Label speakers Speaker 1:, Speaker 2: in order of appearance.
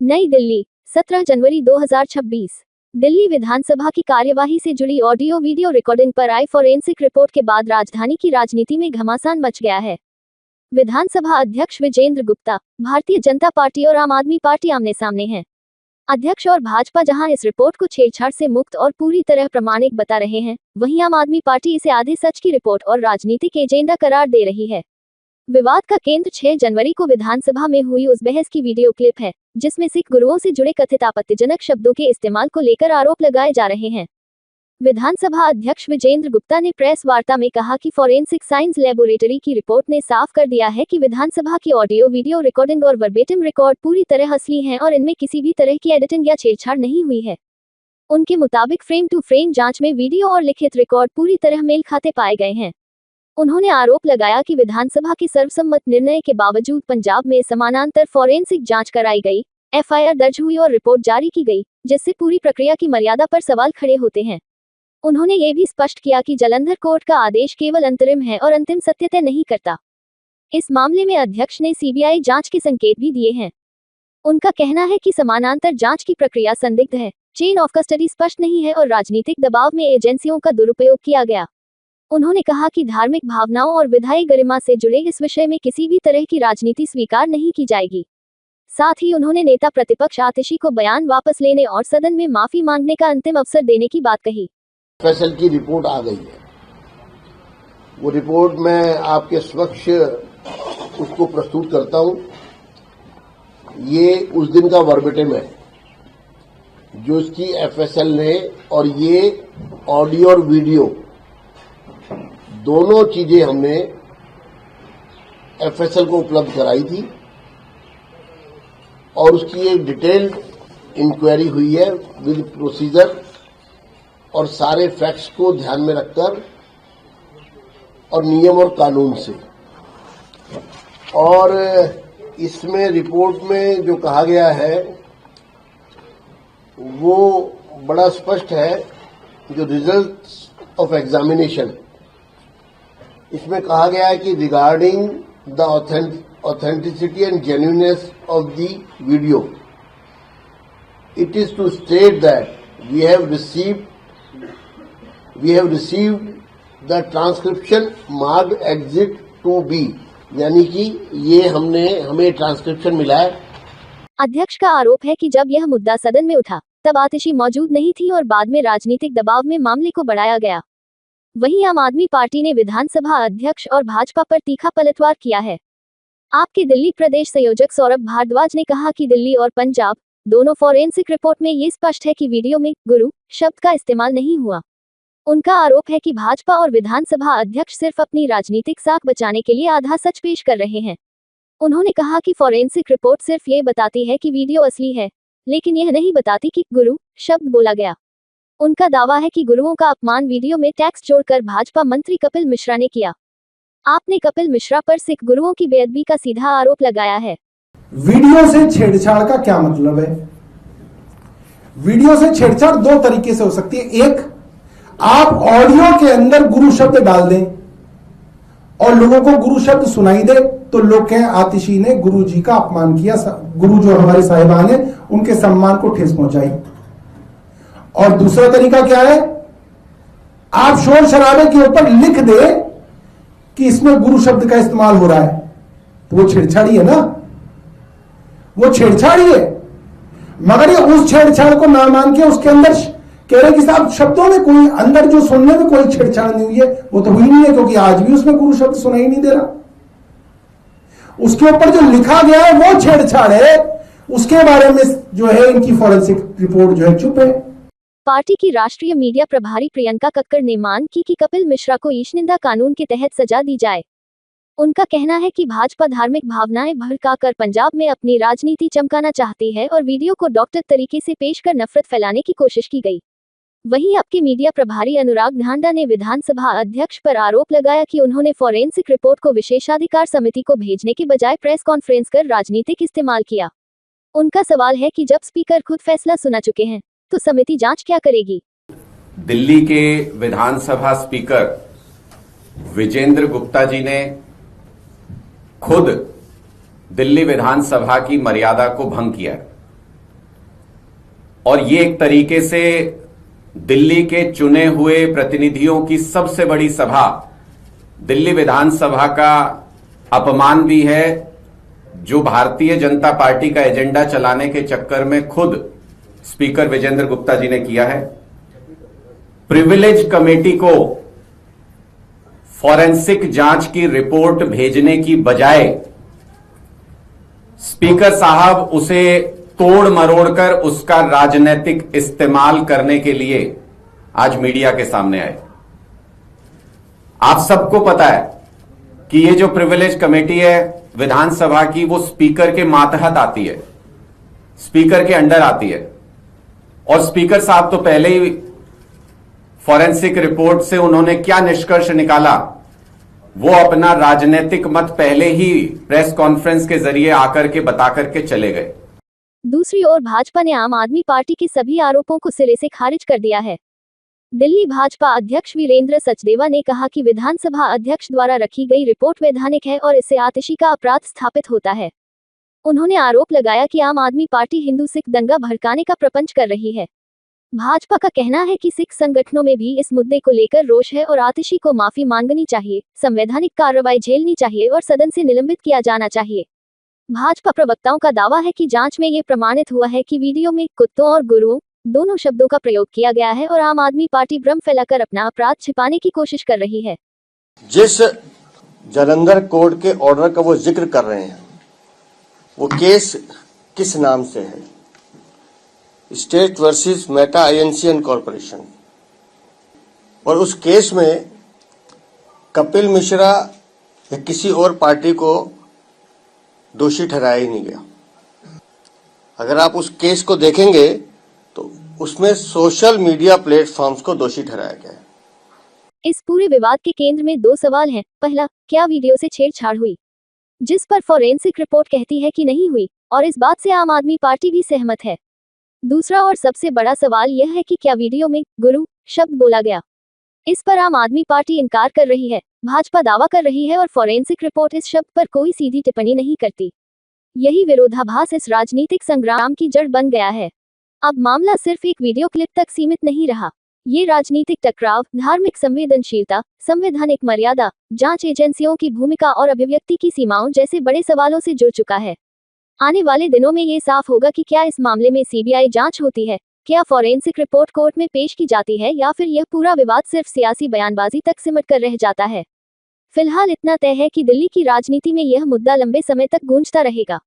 Speaker 1: नई दिल्ली, 17 जनवरी 2026। दिल्ली विधानसभा की कार्यवाही से जुड़ी ऑडियो वीडियो रिकॉर्डिंग पर आई फॉरेंसिक रिपोर्ट के बाद राजधानी की राजनीति में घमासान मच गया है। विधानसभा अध्यक्ष विजेंद्र गुप्ता, भारतीय जनता पार्टी और आम आदमी पार्टी आमने सामने हैं। अध्यक्ष और भाजपा जहां इस रिपोर्ट को छेड़छाड़ से मुक्त और पूरी तरह प्रमाणिक बता रहे हैं, वहीं आम आदमी पार्टी इसे आधे सच की रिपोर्ट और राजनीतिक एजेंडा करार दे रही है। विवाद का केंद्र 6 जनवरी को विधानसभा में हुई उस बहस की वीडियो क्लिप है, जिसमें सिख गुरुओं से जुड़े कथित आपत्तिजनक शब्दों के इस्तेमाल को लेकर आरोप लगाए जा रहे हैं। विधानसभा अध्यक्ष विजेंद्र गुप्ता ने प्रेस वार्ता में कहा कि फॉरेंसिक साइंस लेबोरेटरी की रिपोर्ट ने साफ कर दिया है कि विधानसभा की ऑडियो वीडियो रिकॉर्डिंग और वर्बेटिम रिकॉर्ड पूरी तरह असली हैं और इनमें किसी भी तरह की एडिटिंग या छेड़छाड़ नहीं हुई है। उनके मुताबिक फ्रेम टू फ्रेम जांच में वीडियो और लिखित रिकॉर्ड पूरी तरह मेल खाते पाए गए हैं। उन्होंने आरोप लगाया कि विधानसभा के सर्वसम्मत निर्णय के बावजूद पंजाब में समानांतर फॉरेंसिक जांच कराई गई, एफआईआर दर्ज हुई और रिपोर्ट जारी की गई, जिससे पूरी प्रक्रिया की मर्यादा पर सवाल खड़े होते हैं। उन्होंने ये भी स्पष्ट किया कि जालंधर कोर्ट का आदेश केवल अंतरिम है और अंतिम सत्य तय नहीं करता। इस मामले में अध्यक्ष ने सीबीआई जांच के संकेत भी दिए हैं। उनका कहना है कि समानांतर जांच की प्रक्रिया संदिग्ध है, चेन ऑफ कस्टडी स्पष्ट नहीं है और राजनीतिक दबाव में एजेंसियों का दुरुपयोग किया गया। उन्होंने कहा कि धार्मिक भावनाओं और विधायी गरिमा से जुड़े इस विषय में किसी भी तरह की राजनीति स्वीकार नहीं की जाएगी। साथ ही उन्होंने नेता प्रतिपक्ष आतिशी को बयान वापस लेने और सदन में माफी मांगने का अंतिम अवसर देने की बात कही।
Speaker 2: फैसल की रिपोर्ट आ गई है, वो रिपोर्ट मैं आपके समक्ष उसको प्रस्तुत करता हूं। ये उस दिन का वर्बेटिम है जो इसकी एफएसएल ने, और ये ऑडियो और वीडियो दोनों चीजें हमने एफएसएल को उपलब्ध कराई थी और उसकी एक डिटेल्ड इंक्वायरी हुई है विद प्रोसीजर और सारे फैक्ट्स को ध्यान में रखकर और नियम और कानून से। और इसमें रिपोर्ट में जो कहा गया है वो बड़ा स्पष्ट है। जो रिजल्ट्स ऑफ एग्जामिनेशन, इसमें कहा गया है कि regarding the authenticity and genuineness of the video, it is to state that we have received the transcription marked exit to be, यानी कि ये हमें ट्रांसक्रिप्शन मिला है।
Speaker 1: अध्यक्ष का आरोप है कि जब यह मुद्दा सदन में उठा तब आतिशी मौजूद नहीं थी और बाद में राजनीतिक दबाव में मामले को बढ़ाया गया। वहीं आम आदमी पार्टी ने विधानसभा अध्यक्ष और भाजपा पर तीखा पलटवार किया है। आपके दिल्ली प्रदेश संयोजक सौरभ भारद्वाज ने कहा कि दिल्ली और पंजाब दोनों फॉरेंसिक रिपोर्ट में ये स्पष्ट है कि वीडियो में गुरु शब्द का इस्तेमाल नहीं हुआ। उनका आरोप है कि भाजपा और विधानसभा अध्यक्ष सिर्फ अपनी राजनीतिक साख बचाने के लिए आधा सच पेश कर रहे हैं। उन्होंने कहा कि फॉरेंसिक रिपोर्ट सिर्फ ये बताती है कि वीडियो असली है, लेकिन यह नहीं बताती कि गुरु शब्द बोला गया। उनका दावा है कि गुरुओं का अपमान वीडियो में टैक्स जोड़कर भाजपा मंत्री कपिल मिश्रा ने किया। आपने कपिल मिश्रा पर सिख गुरुओं की बेअदबी का सीधा आरोप लगाया है।
Speaker 3: वीडियो से छेड़छाड़ का क्या मतलब है? वीडियो से छेड़छाड़ दो तरीके से हो सकती है। एक, आप ऑडियो के अंदर गुरु शब्द डाल दें और लोगों को गुरु शब्द सुनाई दे तो लोग कहें आतिशी ने गुरु जी का अपमान किया, गुरु जो हमारे साहिबान है उनके सम्मान को ठेस पहुंचाई। और दूसरा तरीका क्या है, आप शोर शराबे के ऊपर लिख दे कि इसमें गुरु शब्द का इस्तेमाल हो रहा है, तो वो छेड़छाड़ी है ना, वो छेड़छाड़ी है। मगर ये उस छेड़छाड़ को ना मान के उसके अंदर कह रहे कि साहब शब्दों में कोई अंदर जो सुनने में कोई छेड़छाड़ नहीं हुई है, वो तो हुई नहीं है क्योंकि आज भी उसमें गुरु शब्द सुनाई नहीं दे रहा। उसके ऊपर जो लिखा गया है वो छेड़छाड़ है, उसके बारे में जो है इनकी फॉरेंसिक रिपोर्ट जो है चुप है।
Speaker 1: पार्टी की राष्ट्रीय मीडिया प्रभारी प्रियंका कक्कड़ ने मांग की कि कपिल मिश्रा को ईशनिंदा कानून के तहत सजा दी जाए। उनका कहना है कि भाजपा धार्मिक भावनाएं भड़काकर पंजाब में अपनी राजनीति चमकाना चाहती है और वीडियो को डॉक्टर तरीके से पेश कर नफरत फैलाने की कोशिश की गई। वहीं आपके मीडिया प्रभारी अनुराग ढांडा ने विधानसभा अध्यक्ष पर आरोप लगाया कि उन्होंने फॉरेंसिक रिपोर्ट को विशेषाधिकार समिति को भेजने के बजाय प्रेस कॉन्फ्रेंस कर राजनीतिक इस्तेमाल किया। उनका सवाल है कि जब स्पीकर खुद फैसला सुना चुके हैं तो समिति जांच क्या करेगी?
Speaker 4: दिल्ली के विधानसभा स्पीकर विजेंद्र गुप्ता जी ने खुद दिल्ली विधानसभा की मर्यादा को भंग किया है। और ये एक तरीके से दिल्ली के चुने हुए प्रतिनिधियों की सबसे बड़ी सभा दिल्ली विधानसभा का अपमान भी है, जो भारतीय जनता पार्टी का एजेंडा चलाने के चक्कर में खुद स्पीकर विजेंद्र गुप्ता जी ने किया है। प्रिविलेज कमेटी को फॉरेंसिक जांच की रिपोर्ट भेजने की बजाय स्पीकर साहब उसे तोड़ मरोड़कर उसका राजनीतिक इस्तेमाल करने के लिए आज मीडिया के सामने आए। आप सबको पता है कि ये जो प्रिविलेज कमेटी है विधानसभा की, वो स्पीकर के मातहत आती है, स्पीकर के अंडर आती है, और स्पीकर साहब तो पहले ही फॉरेंसिक रिपोर्ट से उन्होंने क्या निष्कर्ष निकाला, वो अपना राजनीतिक मत पहले ही प्रेस कॉन्फ्रेंस के जरिए आकर के बता करके चले गए।
Speaker 1: दूसरी ओर भाजपा ने आम आदमी पार्टी के सभी आरोपों को सिरे से खारिज कर दिया है। दिल्ली भाजपा अध्यक्ष वीरेंद्र सचदेवा ने कहा कि विधानसभा अध्यक्ष द्वारा रखी गई रिपोर्ट वैधानिक है और इससे आतिशी का अपराध स्थापित होता है। उन्होंने आरोप लगाया कि आम आदमी पार्टी हिंदू सिख दंगा भड़काने का प्रपंच कर रही है। भाजपा का कहना है कि सिख संगठनों में भी इस मुद्दे को लेकर रोष है और आतिशी को माफी मांगनी चाहिए, संवैधानिक कार्रवाई झेलनी चाहिए और सदन से निलंबित किया जाना चाहिए। भाजपा प्रवक्ताओं का दावा है कि जांच में ये प्रमाणित हुआ है कि वीडियो में कुत्तों और गुरुओं दोनों शब्दों का प्रयोग किया गया है और आम आदमी पार्टी भ्रम फैलाकर अपना अपराध छिपाने की कोशिश कर रही है।
Speaker 5: जिस जालंधर कोर्ट के ऑर्डर का वो जिक्र कर रहे हैं, वो केस किस नाम से है? State versus Meta INC corporation. और उस केस में कपिल मिश्रा या किसी और पार्टी को दोषी ठहराया ही नहीं गया। अगर आप उस केस को देखेंगे तो उसमें सोशल मीडिया प्लेटफॉर्म्स को दोषी ठहराया गया है।
Speaker 1: इस पूरे विवाद के केंद्र में दो सवाल हैं। पहला, क्या वीडियो से छेड़छाड़ हुई, जिस पर फॉरेंसिक रिपोर्ट कहती है कि नहीं हुई, और इस बात से आम आदमी पार्टी भी सहमत है। दूसरा और सबसे बड़ा सवाल यह है कि क्या वीडियो में गुरु शब्द बोला गया। इस पर आम आदमी पार्टी इनकार कर रही है, भाजपा दावा कर रही है और फॉरेंसिक रिपोर्ट इस शब्द पर कोई सीधी टिप्पणी नहीं करती। यही विरोधाभास इस राजनीतिक संग्राम की जड़ बन गया है। अब मामला सिर्फ एक वीडियो क्लिप तक सीमित नहीं रहा। ये राजनीतिक टकराव, धार्मिक संवेदनशीलता, संवैधानिक मर्यादा, जांच एजेंसियों की भूमिका और अभिव्यक्ति की सीमाओं जैसे बड़े सवालों से जुड़ चुका है। आने वाले दिनों में ये साफ होगा कि क्या इस मामले में सीबीआई जांच होती है, क्या फॉरेंसिक रिपोर्ट कोर्ट में पेश की जाती है, या फिर यह पूरा विवाद सिर्फ सियासी बयानबाजी तक सिमट कर रह जाता है। फिलहाल इतना तय है कि दिल्ली की राजनीति में यह मुद्दा लंबे समय तक गूंजता रहेगा।